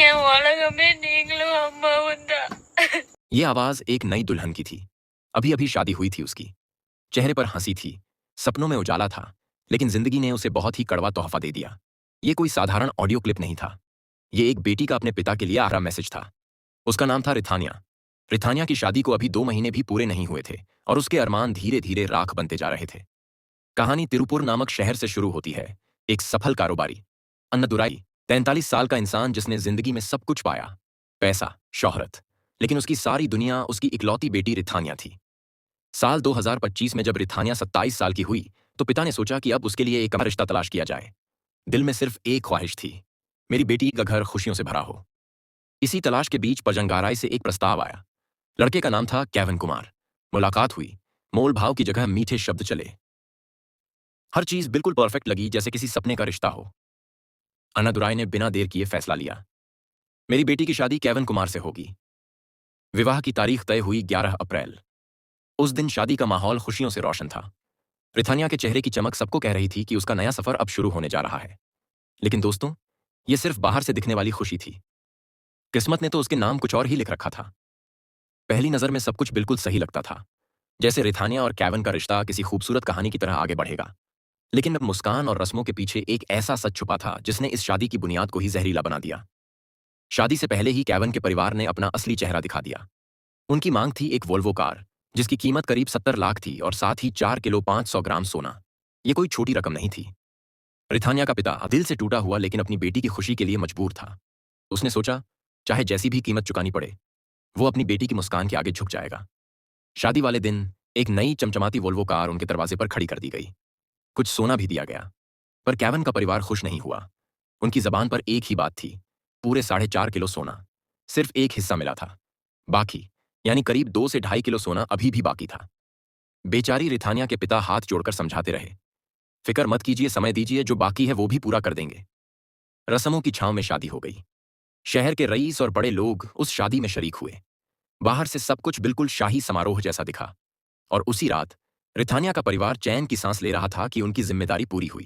என் உலகமே நீங்களும் அம்மாவும் தான். ये आवाज एक नई दुल्हन की थी। अभी अभी शादी हुई थी उसकी। चेहरे पर हंसी थी, सपनों में उजाला था, लेकिन जिंदगी ने उसे बहुत ही कड़वा तोहफा दे दिया। ये कोई साधारण ऑडियो क्लिप नहीं था। ये एक बेटी का अपने पिता के लिए आखिरी मैसेज था। उसका नाम था रिथानिया। रिथानिया की शादी को अभी 2 महीने भी पूरे नहीं हुए थे और उसके अरमान धीरे धीरे राख बनते जा रहे थे। कहानी तिरुपुर नामक शहर से शुरू होती है। एक सफल कारोबारी अन्नदुराई 43 साल का इंसान जिसने जिंदगी में सब कुछ पाया, पैसा, शोहरत, लेकिन उसकी सारी दुनिया उसकी इकलौती बेटी रिथानिया थी। साल 2025 में जब रिथानिया 27 साल की हुई तो पिता ने सोचा कि अब उसके लिए एक रिश्ता तलाश किया जाए। दिल में सिर्फ एक ख्वाहिश थी, मेरी बेटी का घर खुशियों से भरा हो। इसी तलाश के बीच पजंगाराई से एक प्रस्ताव आया। लड़के का नाम था केविन कुमार। मुलाकात हुई, मोल भाव की जगह मीठे शब्द चले। हर चीज बिल्कुल परफेक्ट लगी, जैसे किसी सपने का रिश्ता हो। अन्नादुराई ने बिना देर किए फैसला लिया, मेरी बेटी की शादी केविन कुमार से होगी। विवाह की तारीख तय हुई 11 अप्रैल। उस दिन शादी का माहौल खुशियों से रोशन था। रिथानिया के चेहरे की चमक सबको कह रही थी कि उसका नया सफर अब शुरू होने जा रहा है। लेकिन दोस्तों, यह सिर्फ बाहर से दिखने वाली खुशी थी। किस्मत ने तो उसके नाम कुछ और ही लिख रखा था। पहली नजर में सब कुछ बिल्कुल सही लगता था, जैसे रिथानिया और केविन का रिश्ता किसी खूबसूरत कहानी की तरह आगे बढ़ेगा। लेकिन अब मुस्कान और रस्मों के पीछे एक ऐसा सच छुपा था जिसने इस शादी की बुनियाद को ही जहरीला बना दिया। शादी से पहले ही केविन के परिवार ने अपना असली चेहरा दिखा दिया। उनकी मांग थी एक वोल्वो कार, जिसकी कीमत करीब 70 लाख थी, और साथ ही 4 किलो 500 ग्राम सोना। यह कोई छोटी रकम नहीं थी। रिथानिया का पिता दिल से टूटा हुआ लेकिन अपनी बेटी की खुशी के लिए मजबूर था। उसने सोचा, चाहे जैसी भी कीमत चुकानी पड़े, वो अपनी बेटी की मुस्कान के आगे झुक जाएगा। शादी वाले दिन एक नई चमचमाती वोल्वो कार उनके दरवाजे पर खड़ी कर दी गई। कुछ सोना भी दिया गया, पर केविन का परिवार खुश नहीं हुआ। उनकी जबान पर एक ही बात थी, पूरे 4.5 किलो सोना। सिर्फ एक हिस्सा मिला था, बाकी यानी करीब 2 से 2.5 किलो सोना अभी भी बाकी था। बेचारी रिथानिया के पिता हाथ जोड़कर समझाते रहे, फिक्र मत कीजिए, समय दीजिए, जो बाकी है वो भी पूरा कर देंगे। रस्मों की छांव में शादी हो गई। शहर के रईस और बड़े लोग उस शादी में शरीक हुए। बाहर से सब कुछ बिल्कुल शाही समारोह जैसा दिखा, और उसी रात रिथानिया का परिवार चैन की सांस ले रहा था कि उनकी जिम्मेदारी पूरी हुई।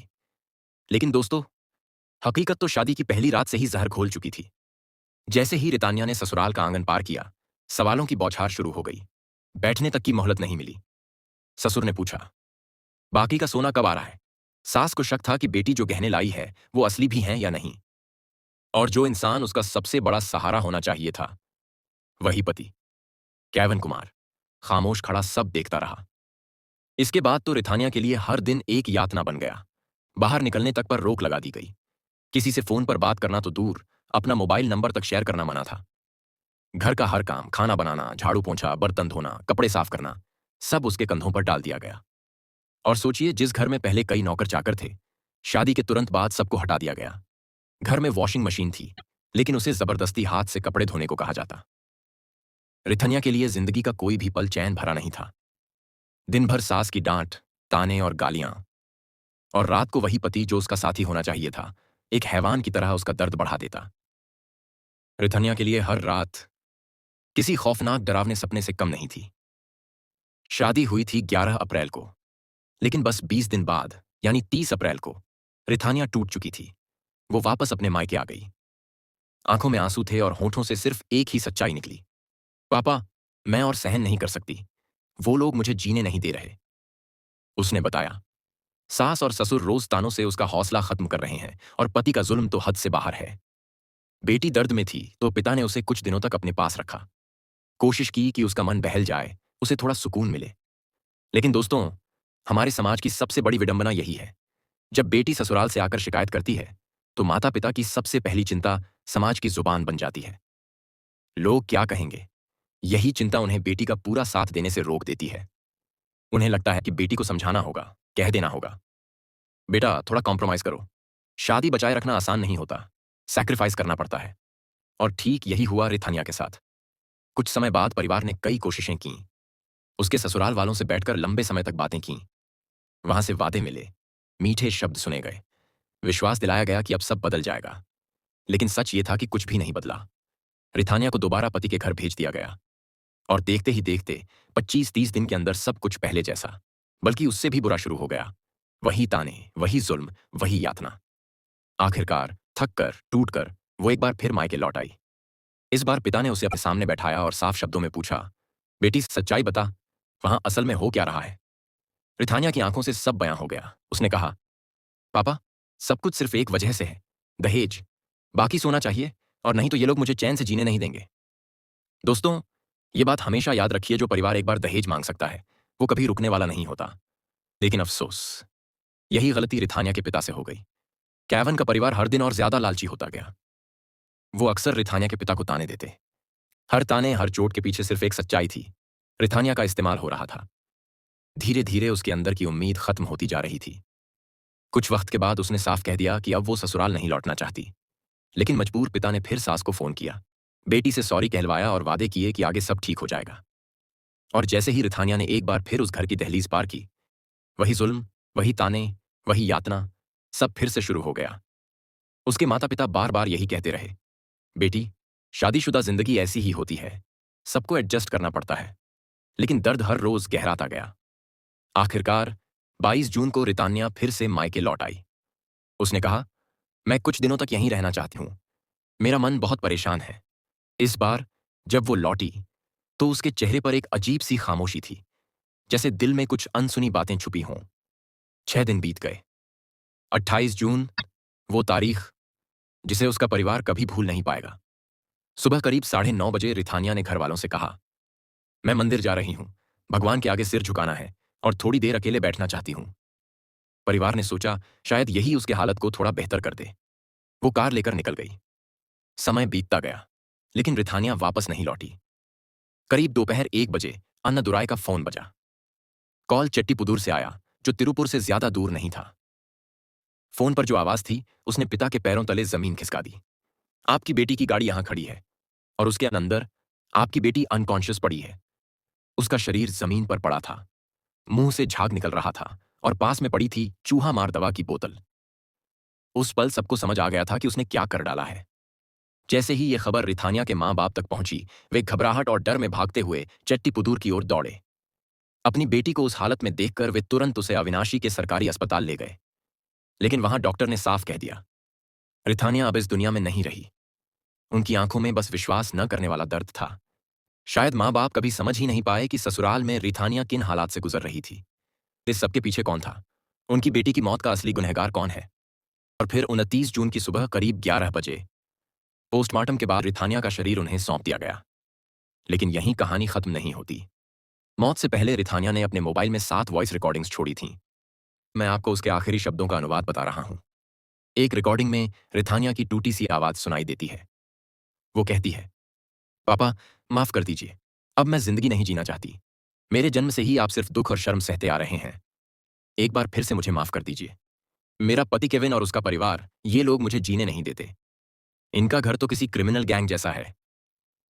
लेकिन दोस्तों, हकीकत तो शादी की पहली रात से ही जहर घोल चुकी थी। जैसे ही रितानिया ने ससुराल का आंगन पार किया, सवालों की बौछार शुरू हो गई। बैठने तक की मोहलत नहीं मिली। ससुर ने पूछा, बाकी का सोना कब आ रहा है? सास को शक था कि बेटी जो गहने लाई है वो असली भी हैं या नहीं, और जो इंसान उसका सबसे बड़ा सहारा होना चाहिए था, वही पति केविन कुमार खामोश खड़ा सब देखता रहा। इसके बाद तो रिथानिया के लिए हर दिन एक यातना बन गया। बाहर निकलने तक पर रोक लगा दी गई। किसी से फोन पर बात करना तो दूर, अपना मोबाइल नंबर तक शेयर करना मना था। घर का हर काम, खाना बनाना, झाड़ू पोंछा, बर्तन धोना, कपड़े साफ करना, सब उसके कंधों पर डाल दिया गया। और सोचिए, जिस घर में पहले कई नौकर चाकर थे, शादी के तुरंत बाद सबको हटा दिया गया। घर में वॉशिंग मशीन थी, लेकिन उसे जबरदस्ती हाथ से कपड़े धोने को कहा जाता। रिथनिया के लिए जिंदगी का कोई भी पल चैन भरा नहीं था। दिन भर सास की डांट, ताने और गालियां, और रात को वही पति जो उसका साथी होना चाहिए था, एक हैवान की तरह उसका दर्द बढ़ा देता। रिथनिया के लिए हर रात किसी खौफनाक डरावने सपने से कम नहीं थी। शादी हुई थी 11 अप्रैल को, लेकिन बस 20 दिन बाद यानी 30 अप्रैल को रिथानिया टूट चुकी थी। वो वापस अपने मायके आ गई। आंखों में आंसू थे और होठों से सिर्फ एक ही सच्चाई निकली, पापा, मैं और सहन नहीं कर सकती, वो लोग मुझे जीने नहीं दे रहे। उसने बताया, सास और ससुर रोज तानों से उसका हौसला खत्म कर रहे हैं, और पति का जुल्म तो हद से बाहर है। बेटी दर्द में थी तो पिता ने उसे कुछ दिनों तक अपने पास रखा। कोशिश की कि उसका मन बहल जाए, उसे थोड़ा सुकून मिले। लेकिन दोस्तों, हमारे समाज की सबसे बड़ी विडंबना यही है, जब बेटी ससुराल से आकर शिकायत करती है तो माता पिता की सबसे पहली चिंता समाज की जुबान बन जाती है। लोग क्या कहेंगे, यही चिंता उन्हें बेटी का पूरा साथ देने से रोक देती है। उन्हें लगता है कि बेटी को समझाना होगा, कह देना होगा, बेटा थोड़ा कॉम्प्रोमाइज करो। शादी बचाए रखना आसान नहीं होता, सैक्रिफाइस करना पड़ता है। और ठीक यही हुआ रिथानिया के साथ। कुछ समय बाद परिवार ने कई कोशिशें की। उसके ससुराल वालों से बैठकर लंबे समय तक बातें की। वहां से वादे मिले, मीठे शब्द सुने गए, विश्वास दिलाया गया कि अब सब बदल जाएगा। लेकिन सच ये था कि कुछ भी नहीं बदला। रिथानिया को दोबारा पति के घर भेज दिया गया, और देखते ही देखते 25-30 दिन के अंदर सब कुछ पहले जैसा, बल्कि उससे भी बुरा शुरू हो गया। वही ताने, वही जुल्म, वही यातना। आखिरकार थक कर, टूट कर वो एक बार फिर मायके लौट आई। इस बार पिता ने उसे अपने सामने बैठाया और साफ शब्दों में पूछा, बेटी सच्चाई बता, वहां असल में हो क्या रहा है? रिथानिया की आंखों से सब बयां हो गया। उसने कहा, पापा, सब कुछ सिर्फ एक वजह से है, दहेज। बाकी सोना चाहिए, और नहीं तो ये लोग मुझे चैन से जीने नहीं देंगे। दोस्तों, ये बात हमेशा याद रखिए, जो परिवार एक बार दहेज मांग सकता है वो कभी रुकने वाला नहीं होता। लेकिन अफसोस, यही गलती रिथानिया के पिता से हो गई। कैवन का परिवार हर दिन और ज्यादा लालची होता गया। वो अक्सर रिथानिया के पिता को ताने देते। हर ताने, हर चोट के पीछे सिर्फ एक सच्चाई थी, रिथानिया का इस्तेमाल हो रहा था। धीरे धीरे उसके अंदर की उम्मीद खत्म होती जा रही थी। कुछ वक्त के बाद उसने साफ कह दिया कि अब वो ससुराल नहीं लौटना चाहती। लेकिन मजबूर पिता ने फिर सास को फोन किया, बेटी से सॉरी कहलवाया और वादे किए कि आगे सब ठीक हो जाएगा। और जैसे ही रिथानिया ने एक बार फिर उस घर की दहलीज पार की, वही जुल्म, वही ताने, वही यातना, सब फिर से शुरू हो गया। उसके माता पिता बार बार यही कहते रहे, बेटी, शादीशुदा जिंदगी ऐसी ही होती है, सबको एडजस्ट करना पड़ता है। लेकिन दर्द हर रोज गहराता गया। आखिरकार 22 जून को रितानिया फिर से मायके लौट आई। उसने कहा, मैं कुछ दिनों तक यहीं रहना चाहती हूं, मेरा मन बहुत परेशान है। इस बार जब वो लौटी तो उसके चेहरे पर एक अजीब सी खामोशी थी, जैसे दिल में कुछ अनसुनी बातें छुपी हों। 6 दिन बीत गए। 28 जून, वो तारीख जिसे उसका परिवार कभी भूल नहीं पाएगा। सुबह करीब 9:30 बजे रिथानिया ने घर वालों से कहा, मैं मंदिर जा रही हूं, भगवान के आगे सिर झुकाना है और थोड़ी देर अकेले बैठना चाहती हूं। परिवार ने सोचा शायद यही उसके हालत को थोड़ा बेहतर कर दे। वो कार लेकर निकल गई। समय बीतता गया, लेकिन रिथानिया वापस नहीं लौटी। करीब दोपहर 1 बजे अन्नादुराई का फोन बजा। कॉल चेट्टीपुदूर से आया, जो तिरुपुर से ज्यादा दूर नहीं था। फोन पर जो आवाज थी, उसने पिता के पैरों तले जमीन खिसका दी। आपकी बेटी की गाड़ी यहां खड़ी है, और उसके अंदर आपकी बेटी अनकॉन्शियस पड़ी है। उसका शरीर जमीन पर पड़ा था, मुंह से झाग निकल रहा था, और पास में पड़ी थी चूहा मार दवा की बोतल। उस पल सबको समझ आ गया था कि उसने क्या कर डाला है। जैसे ही यह खबर रिथानिया के मां बाप तक पहुंची, वे घबराहट और डर में भागते हुए चेट्टीपुदूर की ओर दौड़े। अपनी बेटी को उस हालत में देखकर वे तुरंत उसे अविनाशी के सरकारी अस्पताल ले गए। लेकिन वहां डॉक्टर ने साफ कह दिया, रिथानिया अब इस दुनिया में नहीं रही। उनकी आंखों में बस विश्वास न करने वाला दर्द था। शायद मां बाप कभी समझ ही नहीं पाए कि ससुराल में रिथानिया किन हालात से गुजर रही थी। इस सबके पीछे कौन था? उनकी बेटी की मौत का असली गुनहगार कौन है? और फिर 29 जून की सुबह करीब 11 बजे पोस्टमार्टम के बाद रिथानिया का शरीर उन्हें सौंप दिया गया। लेकिन यहीं कहानी खत्म नहीं होती। मौत से पहले रिथानिया ने अपने मोबाइल में 7 वॉइस रिकॉर्डिंग्स छोड़ी थीं। मैं आपको उसके आखिरी शब्दों का अनुवाद बता रहा हूं। एक रिकॉर्डिंग में रिथानिया की टूटी सी आवाज सुनाई देती है। वो कहती है, पापा, माफ कर दीजिए, अब मैं जिंदगी नहीं जीना चाहती। मेरे जन्म से ही आप सिर्फ दुख और शर्म सहते आ रहे हैं। एक बार फिर से मुझे माफ कर दीजिए। मेरा पति केविन और उसका परिवार, ये लोग मुझे जीने नहीं देते। इनका घर तो किसी क्रिमिनल गैंग जैसा है।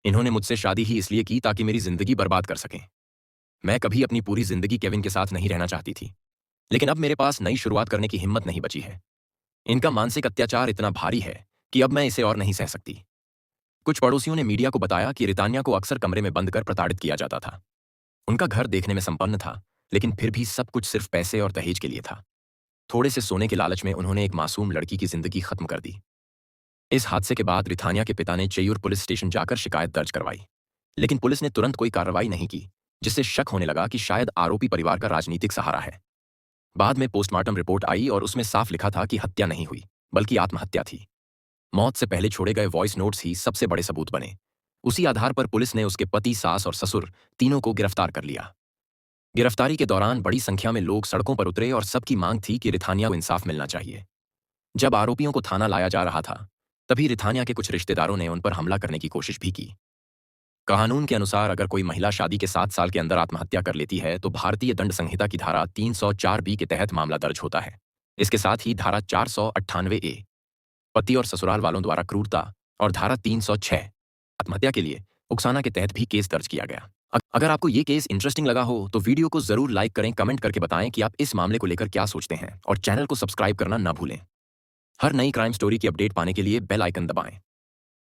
इन्होंने मुझसे शादी ही इसलिए की ताकि मेरी जिंदगी बर्बाद कर सकें। मैं कभी अपनी पूरी जिंदगी केविन के साथ नहीं रहना चाहती थी, लेकिन अब मेरे पास नई शुरुआत करने की हिम्मत नहीं बची है। इनका मानसिक अत्याचार इतना भारी है कि अब मैं इसे और नहीं सह सकती। कुछ पड़ोसियों ने मीडिया को बताया कि रितानिया को अक्सर कमरे में बंद कर प्रताड़ित किया जाता था। उनका घर देखने में संपन्न था, लेकिन फिर भी सब कुछ सिर्फ पैसे और दहेज के लिए था। थोड़े से सोने के लालच में उन्होंने एक मासूम लड़की की जिंदगी खत्म कर दी। इस हादसे के बाद रिथानिया के पिता ने चेयूर पुलिस स्टेशन जाकर शिकायत दर्ज करवाई, लेकिन पुलिस ने तुरंत कोई कार्रवाई नहीं की, जिससे शक होने लगा कि शायद आरोपी परिवार का राजनीतिक सहारा है। बाद में पोस्टमार्टम रिपोर्ट आई और उसमें साफ लिखा था कि हत्या नहीं हुई, बल्कि आत्महत्या थी। मौत से पहले छोड़े गए वॉइस नोट्स ही सबसे बड़े सबूत बने। उसी आधार पर पुलिस ने उसके पति, सास और ससुर तीनों को गिरफ्तार कर लिया। गिरफ्तारी के दौरान बड़ी संख्या में लोग सड़कों पर उतरे और सबकी मांग थी कि रिथानिया को इंसाफ मिलना चाहिए। जब आरोपियों को थाना लाया जा रहा था, तभी रिथानिया के कुछ रिश्तेदारों ने उन पर हमला करने की कोशिश भी की। कानून के अनुसार अगर कोई महिला शादी के 7 साल के अंदर आत्महत्या कर लेती है तो भारतीय दंड संहिता की धारा 304 बी के तहत मामला दर्ज होता है। इसके साथ ही धारा 498 ए, पति और ससुराल वालों द्वारा क्रूरता, और धारा 306, आत्महत्या के लिए उकसाना के तहत भी केस दर्ज किया गया। अगर आपको ये केस इंटरेस्टिंग लगा हो तो वीडियो को जरूर लाइक करें, कमेंट करके बताएं कि आप इस मामले को लेकर क्या सोचते हैं, और चैनल को सब्सक्राइब करना ना भूलें। हर नई क्राइम स्टोरी की अपडेट पाने के लिए बेल आइकन दबाएं।